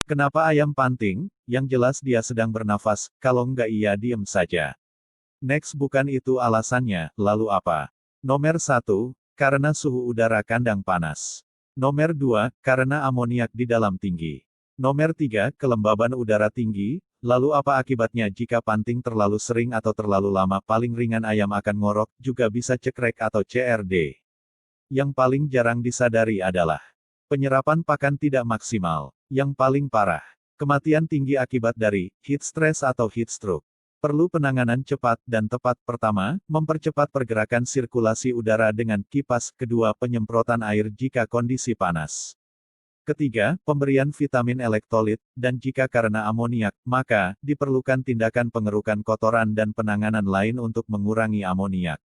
Kenapa ayam panting? Yang jelas dia sedang bernafas, kalau nggak ia diem saja. Next, bukan itu alasannya, lalu apa? Nomor 1, karena suhu udara kandang panas. Nomor 2, karena amoniak di dalam tinggi. Nomor 3, kelembaban udara tinggi. Lalu apa akibatnya jika panting terlalu sering atau terlalu lama? Paling ringan ayam akan ngorok, juga bisa cekrek atau CRD. Yang paling jarang disadari adalah penyerapan pakan tidak maksimal. Yang paling parah, kematian tinggi akibat dari heat stress atau heat stroke. Perlu penanganan cepat dan tepat. Pertama, mempercepat pergerakan sirkulasi udara dengan kipas. Kedua, penyemprotan air jika kondisi panas. Ketiga, pemberian vitamin elektrolit, dan jika karena amoniak, maka diperlukan tindakan pengerukan kotoran dan penanganan lain untuk mengurangi amoniak.